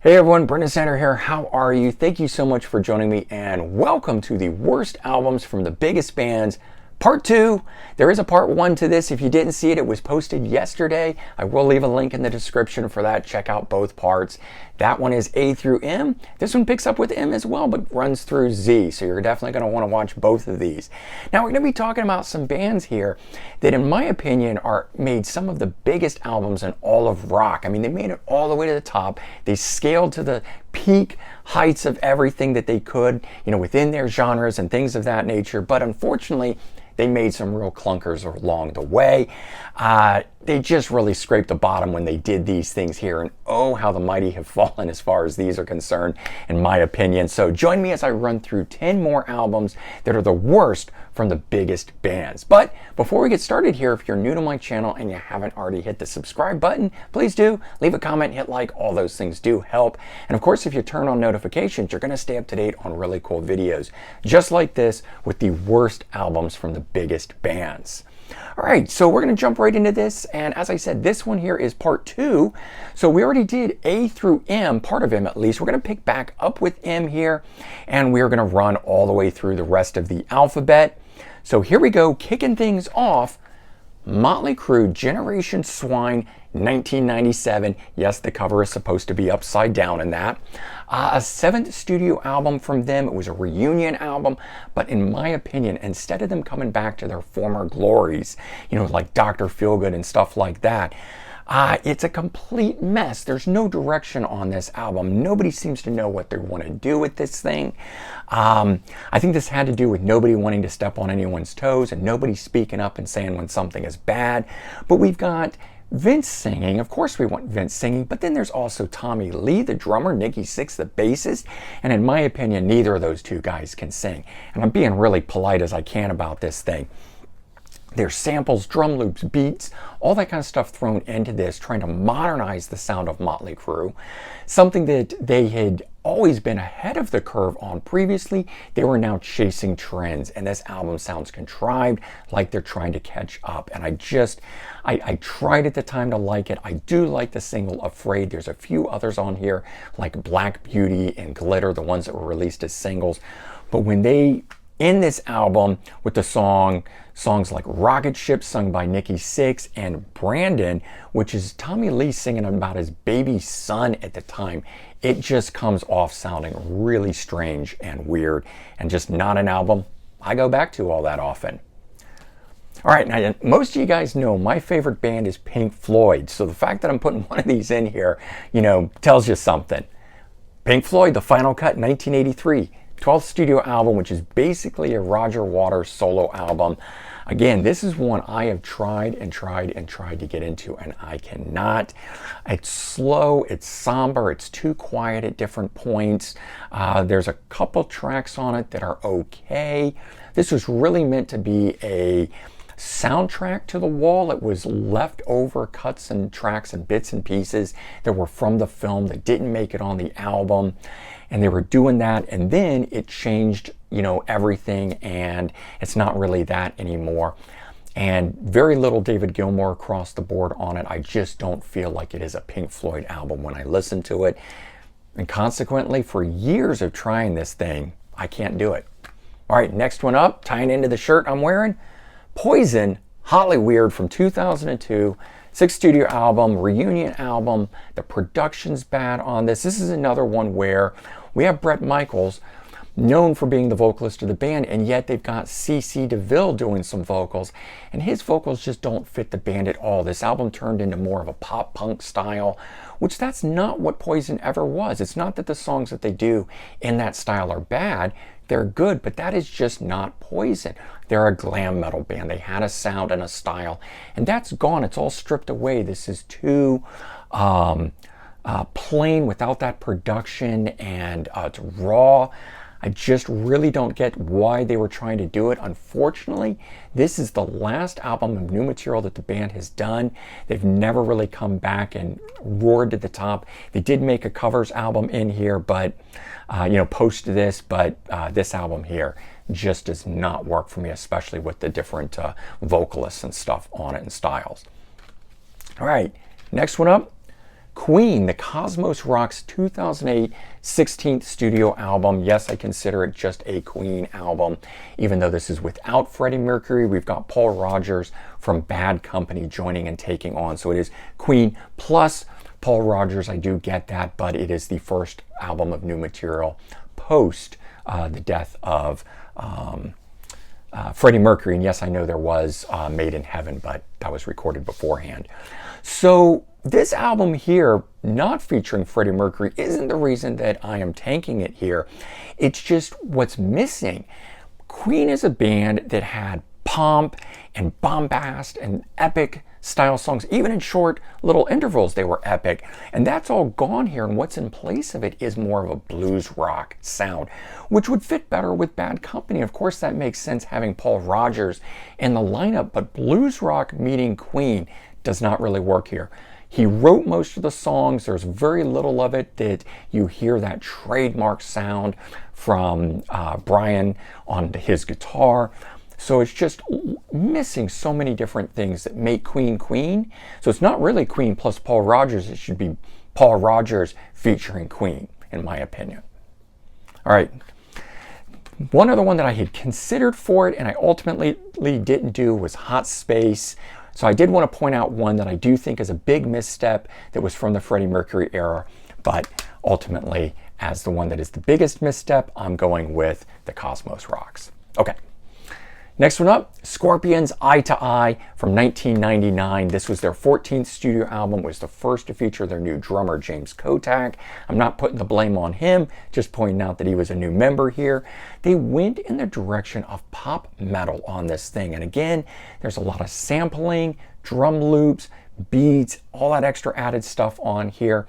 Hey everyone, Brendan Sander here. How are you? Thank you so much for joining me and welcome to the worst albums from the biggest bands. Part 2. There is a part 1 to this. If you didn't see it, it was posted yesterday. I will leave a link in the description for that. Check out both parts. That one is A through M. This one picks up with M as well, but runs through Z. So you're definitely going to want to watch both of these. Now we're going to be talking about some bands here that in my opinion made some of the biggest albums in all of rock. I mean, they made it all the way to the top. They scaled to the peak heights of everything that they could, within their genres and things of that nature. But unfortunately, they made some real clunkers along the way. They just really scraped the bottom when they did these things here. And oh, how the mighty have fallen as far as these are concerned, in my opinion. So join me as I run through 10 more albums that are the worst from the biggest bands. But before we get started here, if you're new to my channel and you haven't already hit the subscribe button, please do. Leave a comment, hit like, all those things do help. And of course, if you turn on notifications, you're gonna stay up to date on really cool videos, just like this, with the worst albums from the biggest bands. All right, so we're going to jump right into this, and as I said, this one here is part 2. So we already did A through M, part of M at least. We're going to pick back up with M here, and we're going to run all the way through the rest of the alphabet. So here we go, kicking things off. Motley Crew, Generation Swine, 1997. Yes, the cover is supposed to be upside down in that. A 7th studio album from them. It was a reunion album, but in my opinion, instead of them coming back to their former glories, like Dr. Feelgood and stuff like that, it's a complete mess. There's no direction on this album. Nobody seems to know what they want to do with this thing. I think this had to do with nobody wanting to step on anyone's toes and nobody speaking up and saying when something is bad. But we've got Vince singing. Of course we want Vince singing, but then there's also Tommy Lee, the drummer, Nikki Sixx, the bassist, and in my opinion, neither of those two guys can sing. And I'm being really polite as I can about this thing. There's samples, drum loops, beats, all that kind of stuff thrown into this, trying to modernize the sound of Motley Crue. Something that they had always been ahead of the curve on previously, they were now chasing trends, and this album sounds contrived, like they're trying to catch up. And I tried at the time to like it. I do like the single Afraid. There's a few others on here, like Black Beauty and Glitter, the ones that were released as singles. But when they in this album with the songs like Rocket Ship, sung by Nikki Sixx, and Brandon, which is Tommy Lee singing about his baby son at the time, it just comes off sounding really strange and weird, and just not an album I go back to all that often. All right, now most of you guys know my favorite band is Pink Floyd, so the fact that I'm putting one of these in here, tells you something. Pink Floyd, The Final Cut, 1983. 12th studio album, which is basically a Roger Waters solo album. Again, this is one I have tried to get into, and I cannot. It's slow, it's somber, it's too quiet at different points. There's a couple tracks on it that are okay. This was really meant to be a soundtrack to The Wall. It was leftover cuts and tracks and bits and pieces that were from the film that didn't make it on the album. And they were doing that, and then it changed, everything, and it's not really that anymore. And very little David Gilmour across the board on it. I just don't feel like it is a Pink Floyd album when I listen to it. And consequently, for years of trying this thing, I can't do it. All right, next one up, tying into the shirt I'm wearing, Poison, Hotly Weird from 2002. 6th studio album, reunion album. The production's bad on this. This is another one where we have Bret Michaels, known for being the vocalist of the band, and yet they've got C.C. DeVille doing some vocals, and his vocals just don't fit the band at all. This album turned into more of a pop punk style, which that's not what Poison ever was. It's not that the songs that they do in that style are bad. They're good, but that is just not Poison. They're a glam metal band. They had a sound and a style, and that's gone. It's all stripped away. This is too plain without that production, and it's raw. I just really don't get why they were trying to do it. Unfortunately, this is the last album of new material that the band has done. They've never really come back and roared to the top. They did make a covers album in here, but post this, but this album here just does not work for me, especially with the different vocalists and stuff on it and styles. All right, next one up, Queen, the Cosmos Rocks 2008 16th studio album. Yes, I consider it just a Queen album, even though this is without Freddie Mercury. We've got Paul Rodgers from Bad Company joining and taking on. So it is Queen plus Paul Rodgers. I do get that, but it is the first album of new material post the death of Freddie Mercury. And yes, I know there was Made in Heaven, but that was recorded beforehand. So this album here, not featuring Freddie Mercury, isn't the reason that I am tanking it here. It's just what's missing. Queen is a band that had pomp and bombast and epic style songs. Even in short little intervals, they were epic. And that's all gone here. And what's in place of it is more of a blues rock sound, which would fit better with Bad Company. Of course, that makes sense having Paul Rodgers in the lineup, but blues rock meeting Queen does not really work here. He wrote most of the songs. There's very little of it that you hear that trademark sound from Brian on his guitar. So it's just missing so many different things that make Queen Queen. So it's not really Queen plus Paul Rodgers. It should be Paul Rodgers featuring Queen, in my opinion. All right. One other one that I had considered for it and I ultimately didn't do was Hot Space. So I did want to point out one that I do think is a big misstep that was from the Freddie Mercury era, but ultimately, as the one that is the biggest misstep, I'm going with the Cosmos Rocks. Okay. Next one up, Scorpions' Eye to Eye from 1999. This was their 14th studio album. It was the first to feature their new drummer, James Kotak. I'm not putting the blame on him, just pointing out that he was a new member here. They went in the direction of pop metal on this thing. And again, there's a lot of sampling, drum loops, beats, all that extra added stuff on here.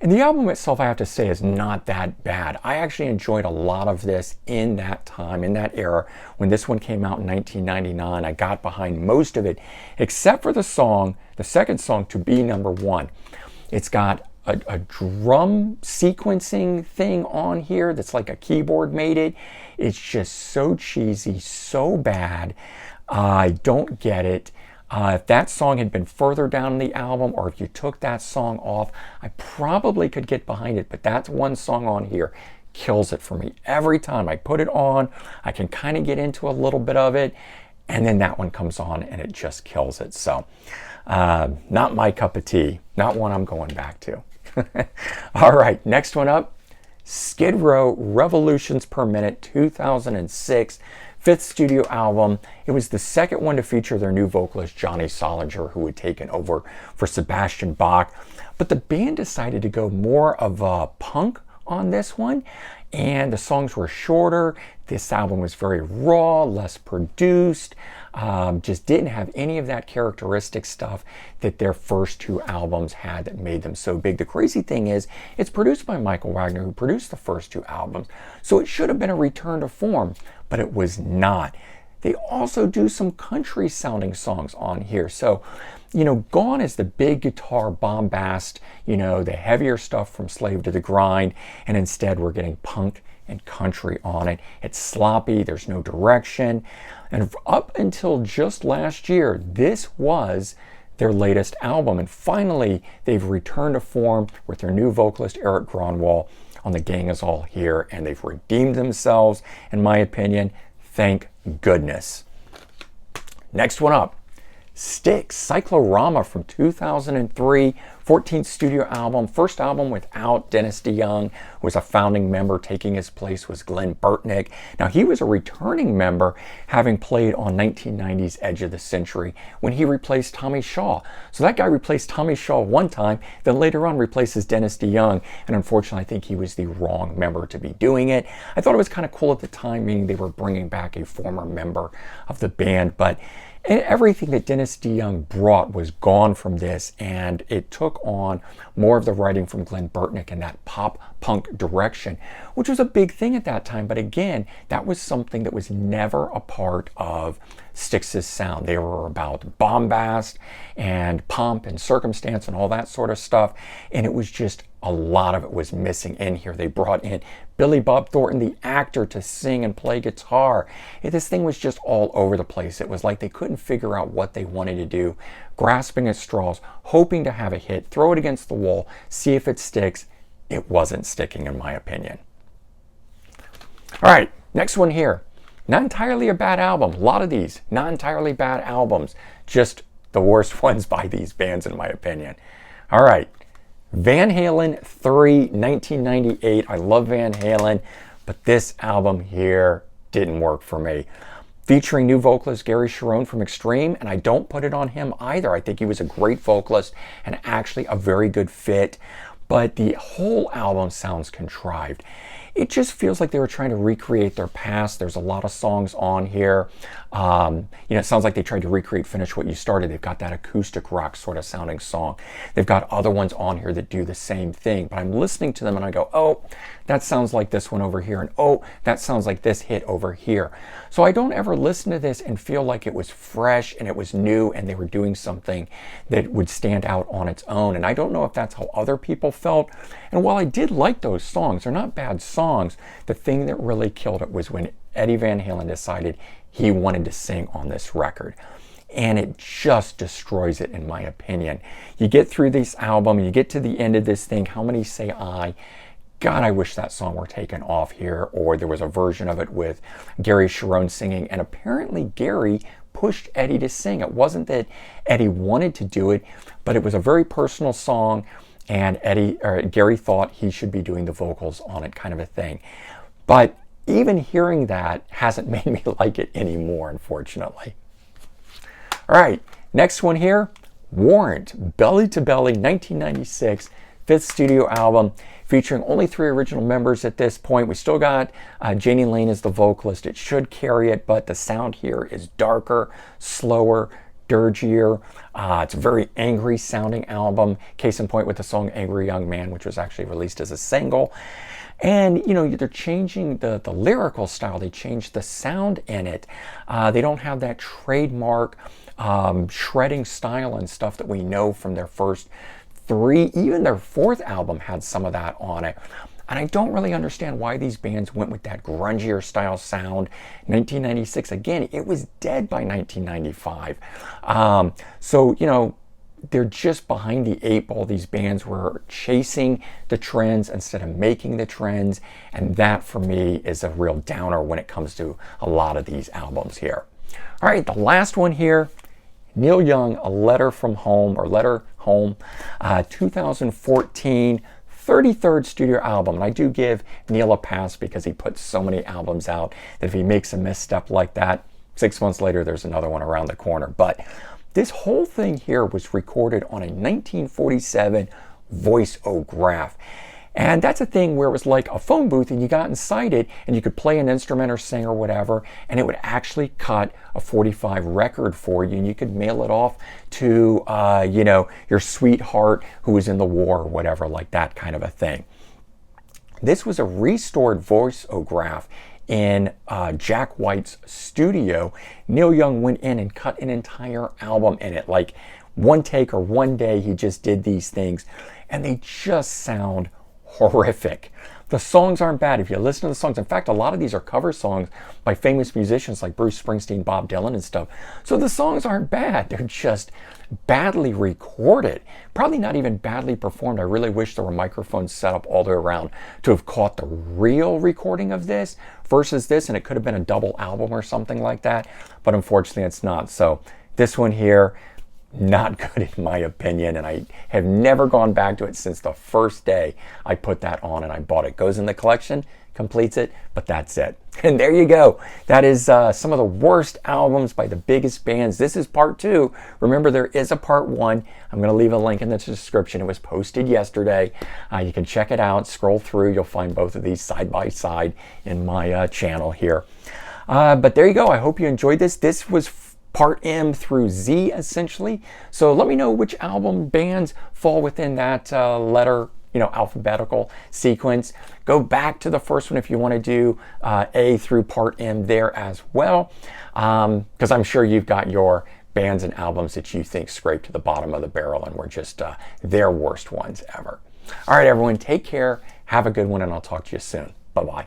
And the album itself, I have to say, is not that bad. I actually enjoyed a lot of this in that time, in that era. When this one came out in 1999, I got behind most of it, except for the song, the second song, To Be Number One. It's got a drum sequencing thing on here that's like a keyboard made it. It's just so cheesy, so bad. I don't get it. If that song had been further down in the album, or if you took that song off, I probably could get behind it. But that one song on here kills it for me. Every time I put it on, I can kind of get into a little bit of it, and then that one comes on and it just kills it. So not my cup of tea, not one I'm going back to. All right, next one up, Skid Row, Revolutions Per Minute, 2006. Fifth studio album. It was the second one to feature their new vocalist, Johnny Solinger, who had taken over for Sebastian Bach. But the band decided to go more of a punk on this one, and the songs were shorter. This album was very raw, less produced, just didn't have any of that characteristic stuff that their first two albums had that made them so big. The crazy thing is, it's produced by Michael Wagner, who produced the first two albums, so it should have been a return to form, but it was not. They also do some country sounding songs on here. So, gone is the big guitar bombast, the heavier stuff from Slave to the Grind, and instead we're getting punk and country on it. It's sloppy, there's no direction. And up until just last year, this was their latest album. And finally, they've returned to form with their new vocalist, Eric Gronwall, on The Gang Is All Here, and they've redeemed themselves, in my opinion. Thank goodness. Next one up, Styx, Cyclorama from 2003, 14th studio album, first album without Dennis DeYoung, who was a founding member. Taking his place was Glenn Burtnick. Now, he was a returning member, having played on 1990's Edge of the Century when he replaced Tommy Shaw. So that guy replaced Tommy Shaw one time, then later on replaces Dennis DeYoung, and unfortunately, I think he was the wrong member to be doing it. I thought it was kind of cool at the time, meaning they were bringing back a former member of the band, but everything that Dennis DeYoung brought was gone from this, and it took on more of the writing from Glenn Burtnick in that pop-punk direction, which was a big thing at that time. But again, that was something that was never a part of Styx's sound. They were about bombast and pomp and circumstance and all that sort of stuff, and it was just a lot of it was missing in here. They brought in Billy Bob Thornton, the actor, to sing and play guitar. This thing was just all over the place. It was like they couldn't figure out what they wanted to do, grasping at straws, hoping to have a hit, throw it against the wall, see if it sticks. It wasn't sticking, in my opinion. All right, next one here. Not entirely a bad album. A lot of these, not entirely bad albums. Just the worst ones by these bands, in my opinion. All right, Van Halen 3, 1998. I love Van Halen, but this album here didn't work for me. Featuring new vocalist Gary Cherone from Extreme, and I don't put it on him either. I think he was a great vocalist and actually a very good fit, but the whole album sounds contrived. It just feels like they were trying to recreate their past. There's a lot of songs on here. It sounds like they tried to recreate Finish What You Started. They've got that acoustic rock sort of sounding song. They've got other ones on here that do the same thing. But I'm listening to them and I go, oh, that sounds like this one over here. And oh, that sounds like this hit over here. So I don't ever listen to this and feel like it was fresh and it was new and they were doing something that would stand out on its own. And I don't know if that's how other people felt. And while I did like those songs, they're not bad songs. The thing that really killed it was when Eddie Van Halen decided he wanted to sing on this record. And it just destroys it, in my opinion. You get through this album, you get to the end of this thing, How Many Say I? God, I wish that song were taken off here, or there was a version of it with Gary Cherone singing. And apparently Gary pushed Eddie to sing. It wasn't that Eddie wanted to do it, but it was a very personal song, and Gary thought he should be doing the vocals on it, kind of a thing. But even hearing that hasn't made me like it anymore, unfortunately. All right, next one here, Warrant, Belly to Belly, 1996, fifth studio album, featuring only 3 original members at this point. We still got Janie Lane as the vocalist. It should carry it, but the sound here is darker, slower, dirgier. It's a very angry sounding album. Case in point with the song Angry Young Man, which was actually released as a single. And, they're changing the lyrical style. They changed the sound in it. They don't have that trademark shredding style and stuff that we know from their first 3. Even their 4th album had some of that on it. And I don't really understand why these bands went with that grungier style sound. 1996, again, it was dead by 1995. They're just behind the 8 ball. These bands were chasing the trends instead of making the trends. And that, for me, is a real downer when it comes to a lot of these albums here. All right, the last one here, Neil Young, A Letter From Home, or Letter Home, 2014, 33rd studio album. And I do give Neil a pass because he puts so many albums out that if he makes a misstep like that, 6 months later, there's another one around the corner. But this whole thing here was recorded on a 1947 voice-o-graph. And that's a thing where it was like a phone booth and you got inside it and you could play an instrument or sing or whatever, and it would actually cut a 45 record for you, and you could mail it off to, your sweetheart who was in the war or whatever, like that kind of a thing. This was a restored voice-o-graph in Jack White's studio. Neil Young went in and cut an entire album in it. Like one take or one day, he just did these things, and they just sound horrific. The songs aren't bad if you listen to the songs. In fact, a lot of these are cover songs by famous musicians like Bruce Springsteen, Bob Dylan, and stuff. So the songs aren't bad. They're just badly recorded. Probably not even badly performed. I really wish there were microphones set up all the way around to have caught the real recording of this versus this, and it could have been a double album or something like that. But unfortunately, it's not. So this one here, not good in my opinion, and I have never gone back to it since the first day I put that on and I bought it. Goes in the collection, completes it, but that's it. And there you go. That is some of the worst albums by the biggest bands. This is part 2. Remember, there is a part 1. I'm going to leave a link in the description. It was posted yesterday. You can check it out, scroll through. You'll find both of these side by side in my channel here. But there you go. I hope you enjoyed this. This was Part M through Z, essentially. So let me know which album bands fall within that letter, alphabetical sequence. Go back to the first one if you want to do A through Part M there as well, because I'm sure you've got your bands and albums that you think scraped to the bottom of the barrel and were just their worst ones ever. All right, everyone, take care. Have a good one, and I'll talk to you soon. Bye-bye.